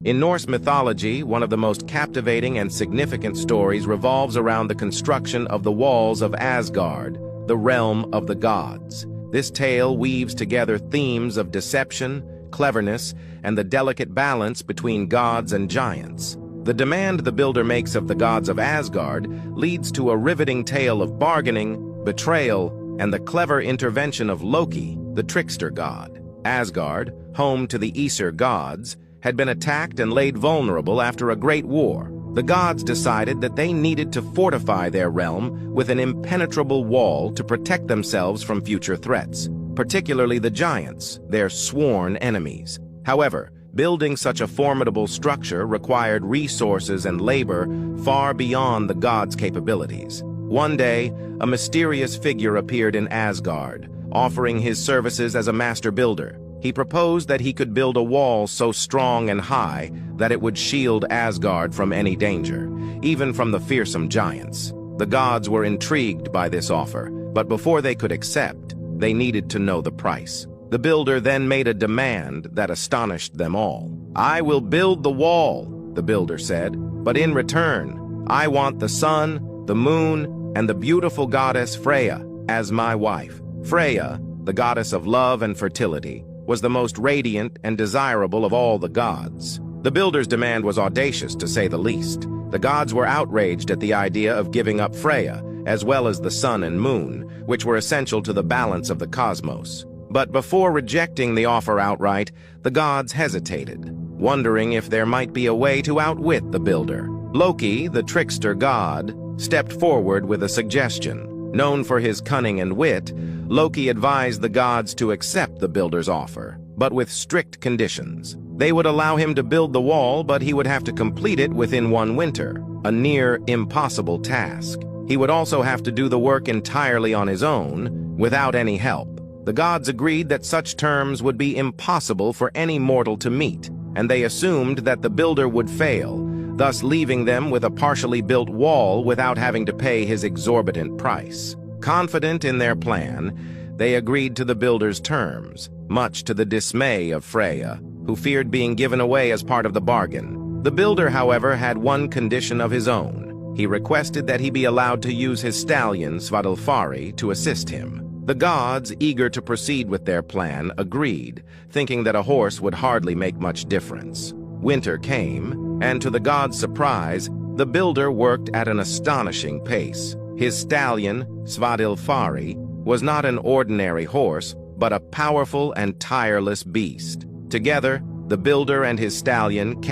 In Norse mythology, one of the most captivating and significant stories revolves around the construction of the walls of Asgard, the realm of the gods. This tale weaves together themes of deception, cleverness, and the delicate balance between gods and giants. The demand the builder makes of the gods of Asgard leads to a riveting tale of bargaining, betrayal, and the clever intervention of Loki, the trickster god. Asgard, home to the Aesir gods, had been attacked and laid vulnerable after a great war. The gods decided that they needed to fortify their realm with an impenetrable wall to protect themselves from future threats, particularly the giants, their sworn enemies. However, building such a formidable structure required resources and labor far beyond the gods' capabilities. One day, a mysterious figure appeared in Asgard, offering his services as a master builder. He proposed that he could build a wall so strong and high that it would shield Asgard from any danger, even from the fearsome giants. The gods were intrigued by this offer, but before they could accept, they needed to know the price. The builder then made a demand that astonished them all. "I will build the wall," the builder said, "but in return, I want the sun, the moon, and the beautiful goddess Freya as my wife." Freya, the goddess of love and fertility, was the most radiant and desirable of all the gods. The builder's demand was audacious, to say the least. The gods were outraged at the idea of giving up Freya, as well as the sun and moon, which were essential to the balance of the cosmos. But before rejecting the offer outright, the gods hesitated, wondering if there might be a way to outwit the builder. Loki, the trickster god, stepped forward with a suggestion. Known for his cunning and wit, Loki advised the gods to accept the builder's offer, but with strict conditions. They would allow him to build the wall, but he would have to complete it within one winter, a near impossible task. He would also have to do the work entirely on his own, without any help. The gods agreed that such terms would be impossible for any mortal to meet, and they assumed that the builder would fail, thus leaving them with a partially built wall without having to pay his exorbitant price. Confident in their plan, they agreed to the builder's terms, much to the dismay of Freya, who feared being given away as part of the bargain. The builder, however, had one condition of his own. He requested that he be allowed to use his stallion, Svadilfari, to assist him. The gods, eager to proceed with their plan, agreed, thinking that a horse would hardly make much difference. Winter came, and to the gods' surprise, the builder worked at an astonishing pace. His stallion, Svadilfari, was not an ordinary horse, but a powerful and tireless beast. Together, the builder and his stallion